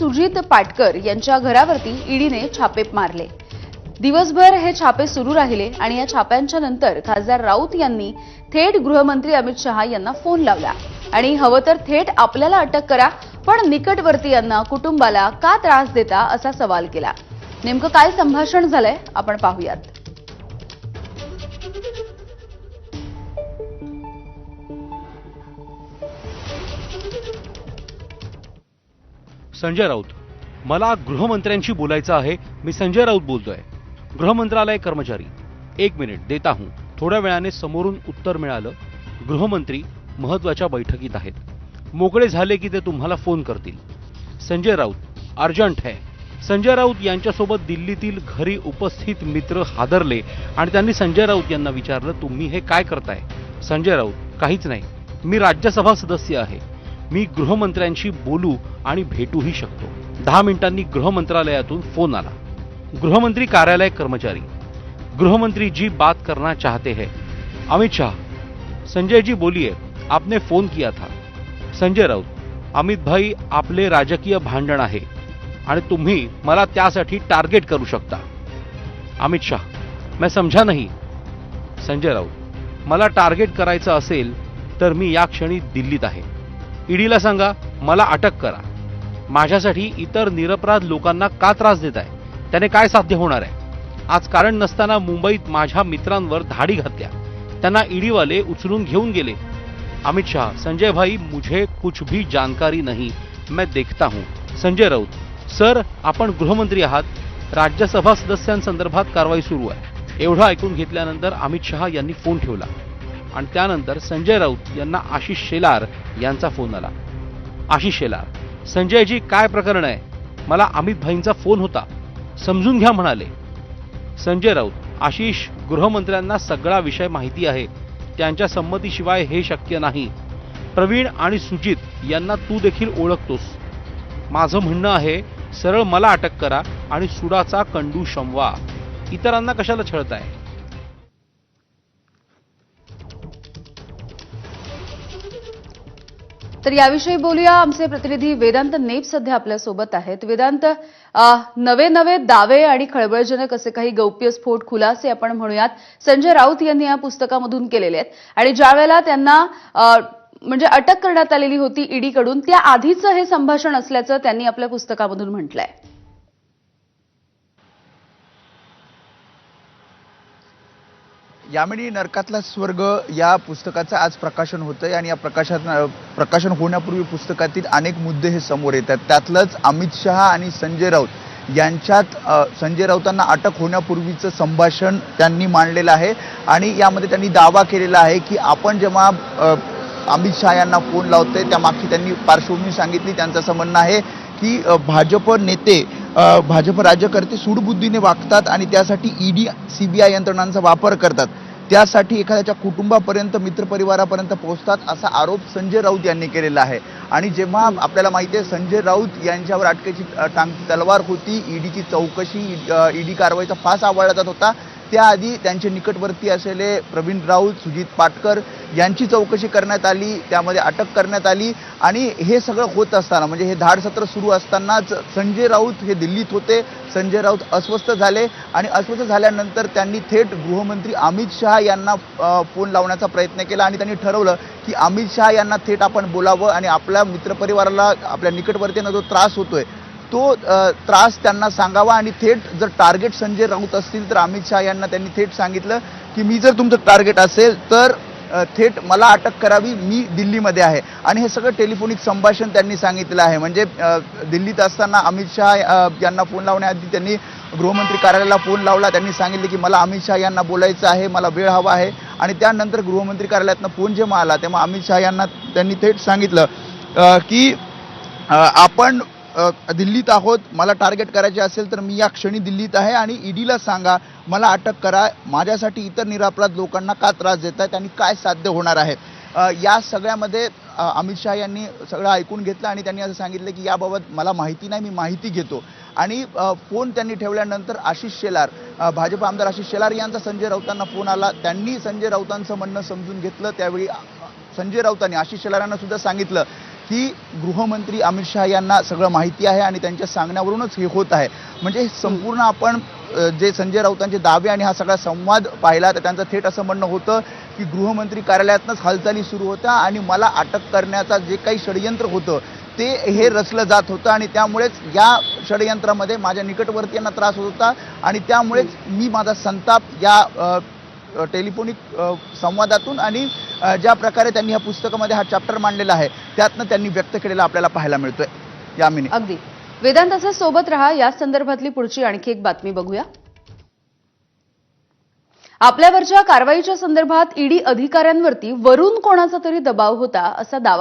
सुजित पाटकर यांच्या घरावरती ईडीने छापे मारले। दिवसभर हे छापे सुरू राहिले आणि या छाप्यांच्या नंतर खासदार राऊत यांनी थेट गृहमंत्री अमित शहा यांना फोन लावला आणि हवं तर थेट आपल्याला अटक करा, पण निकटवर्तीयांना कुटुंबाला का त्रास देता असा सवाल केला। नेमकं काय संभाषण झालंय आपण पाहूयात। संजय राऊत, मला गृहमंत्र्यांशी बोलायचं आहे। मी संजय राऊत बोलतोय, गृहमंत्रालय कर्मचारी। 1 मिनिट देता हूं। थोड्या वेळाने समोरून उत्तर मिळालं, गृहमंत्री महत्वाच्या बैठकीत आहेत, मोकळे झाले की ते तुम्हाला फोन करतील। संजय राऊत, अर्जंट है। संजय राऊत यांच्यासोबत दिल्लीतील घरी उपस्थित मित्र हादरले आणि त्यांनी संजय राऊत यांना विचारलं, तुम्ही हे काय करताय? संजय राऊत, काहीच नाही, मी राज्यसभा सदस्य आहे, मी गृहमंत्र्यांशी बोलू आणि भेटूही शकतो। 10 मिनिटांनी गृहमंत्रालयातून फोन आला। गृहमंत्री कार्यालय कर्मचारी, गृहमंत्री जी बात करना चाहते हैं। अमित शाह। संजय जी बोलिए, आपने फोन किया था। संजय राऊत, अमित भाई आपले राजकीय भांडण आहे आणि तुम्ही मला त्यासाठी टार्गेट करू शकता। अमित शाह, मैं समझा नहीं। संजय राऊत, मला टार्गेट करायचं असेल तर मी या क्षणी दिल्लीत आहे। ईडीला सांगा मला अटक करा। माझ्यासाठी इतर निरपराध लोकांना का त्रास देताय? त्याने काय साध्य होणार आहे? आज कारण नसताना मुंबईत माझ्या मित्रांवर धाडी घातल्या, त्यांना ईडी वाले उचलून घेऊन गेले। अमित शाह, संजय भाई मुझे कुछ भी जानकारी नहीं, मैं देखता हूं। संजय राऊत, सर आपण गृहमंत्री आहात, राज्यसभा सदस्यांसंदर्भात कारवाई सुरू आहे। एवढं ऐकून घेतल्यानंतर अमित शहा यांनी फोन ठेवला आणि त्यानंतर संजय राऊत यांना आशिष शेलार यांचा फोन आला। आशिष शेलार, संजयजी काय प्रकरण आहे? मला अमित भाईंचा फोन होता, समजून घ्या म्हणाले। संजय राऊत, आशिष, गृहमंत्र्यांना सगळा विषय माहिती आहे, त्यांच्या संमतीशिवाय हे शक्य नाही। प्रवीण आणि सुजित यांना तू देखील ओळखतोस। माझं म्हणणं आहे, सरळ मला अटक करा आणि सुडाचा कंडू शमवा, इतरांना कशाला छळताय? तर याविषयी बोलूया। आमचे प्रतिनिधी वेदांत नेप सध्या आपल्या सोबत आहेत। वेदांत, नवे दावे आणि खळबळजनक असे काही गौप्यस्फोट खुलासे आपण म्हणूयात संजय राऊत यांनी या पुस्तकामधून केलेले आहेत आणि ज्या वेळेला त्यांना म्हणजे अटक करण्यात आलेली होती ईडीकडून, त्या आधीचं हे संभाषण असल्याचं त्यांनी आपल्या पुस्तकामधून म्हटलंय। यामिनी नरकातला स्वर्ग या पुस्तकाचं आज प्रकाशन होतंय आणि या प्रकाशन होण्यापूर्वी पुस्तकातील अनेक मुद्दे हे समोर येतात। त्यातलंच अमित शहा आणि संजय राऊत यांच्यात संजय राऊतांना अटक होण्यापूर्वीचं संभाषण त्यांनी मांडलेलं आहे आणि यामध्ये त्यांनी दावा केलेला आहे की आपण जेव्हा अमित शहा यांना फोन लावतोय त्यामागची त्यांनी पार्श्वभूमी सांगितली। त्यांचं असं म्हणणं आहे की भाजप नेते, भाजप राज्यकर्ते सूडबुद्धीने वागतात आणि त्यासाठी ईडी सीबीआय यंत्रणांचा वापर करतात, त्यासाठी एखाद्याच्या कुटुंबापर्यंत, मित्रपरिवारापर्यंत पोहोचतात, असा आरोप संजय राऊत यांनी केलेला आहे। आणि जेव्हा आपल्याला माहिती आहे संजय राऊत यांच्यावर अटकेची टांगती तलवार होती, ईडीची चौकशी, ईडी कारवाईचा फास आवळला जात होता, त्याआधी त्यांचे निकटवर्ती असलेले प्रवीण राऊत, सुजित पाटकर यांची चौकशी करण्यात आली, त्यामध्ये अटक करण्यात आली आणि हे सगळं होत असताना, म्हणजे हे धाड सत्र सुरू असतानाच संजय राऊत हे दिल्लीत होते। संजय राऊत अस्वस्थ झाले आणि अस्वस्थ झाल्यानंतर त्यांनी थेट गृहमंत्री अमित शहा यांना फोन लावण्याचा प्रयत्न केला आणि त्यांनी ठरवलं की अमित शहा यांना थेट आपण बोलावं आणि आपल्या मित्रपरिवाराला, आपल्या निकटवर्तीयांना जो त्रास होतोय तो त्रास त्यांना सांगावा आणि थेट जर टार्गेट संजय राऊत असतील तर अमित शहा यांना त्यांनी थेट सांगितलं की मी जर तुमचं टार्गेट असेल तर थेट मला अटक करावी, मी दिल्लीमध्ये आहे। आणि हे सगळं टेलिफोनिक संभाषण त्यांनी सांगितलं आहे। म्हणजे दिल्लीत असताना अमित शहा यांना फोन लावण्याआधी त्यांनी गृहमंत्री कार्यालयाला फोन लावला, त्यांनी सांगितले की मला अमित शहा यांना बोलायचं आहे, मला वेळ हवा आहे। आणि त्यानंतर गृहमंत्री कार्यालयातनं फोन जेव्हा आला तेव्हा अमित शहा यांना त्यांनी थेट सांगितलं की आपण दिल्लीत आहोत, मला टार्गेट करायचे असेल तर मी या क्षणी दिल्लीत आहे आणि ईडीला सांगा मला अटक करा, माझ्यासाठी इतर निरपराध लोकांना का त्रास देतायत आणि काय साध्य होणार आहे। या सगळ्यामध्ये अमित शहा यांनी सगळं ऐकून घेतलं आणि त्यांनी असं सांगितलं की याबाबत मला माहिती नाही, मी माहिती घेतो। आणि फोन त्यांनी ठेवल्यानंतर आशिष शेलार, भाजप आमदार आशिष शेलार यांचा संजय राऊतांना फोन आला, त्यांनी संजय राऊतांचं म्हणणं समजून घेतलं। त्यावेळी संजय राऊतांनी आशिष शेलारांना सुद्धा सांगितलं की गृहमंत्री अमित शहा यांना सगळं माहिती आहे आणि त्यांच्या सांगण्यावरूनच हे होत आहे. म्हणजे संपूर्ण आपण जे संजय राऊतांचे दावे आणि हा सगळा संवाद पाहिला तर त्यांचं थेट असं म्हणणं होतं की गृहमंत्री कार्यालयातनंच हालचाली सुरू होत्या आणि मला अटक करण्याचा जे काही षडयंत्र होतं ते हे रचलं जात होतं आणि त्यामुळेच या षडयंत्रामध्ये माझ्या निकटवर्तीयांना त्रास होत होता आणि त्यामुळेच मी माझा संताप या टेलिफोनिक संवादातून आणि ज्या प्रकारे त्यांनी ह्या पुस्तकामध्ये हा चॅप्टर मांडलेला आहे त्यातनं त्यांनी व्यक्त केलेला आपल्याला पाहायला मिळतोय. यामिनी, अगदी वेदांताच्या सोबत रहा. या संदर्भातली पुढची आणखी एक बातमी बघूया. आपल्यावरच्या कारवाईच्या संदर्भात ईडी अधिकाऱ्यांवरती वरून कोणाचा तरी दबाव होता असा दावा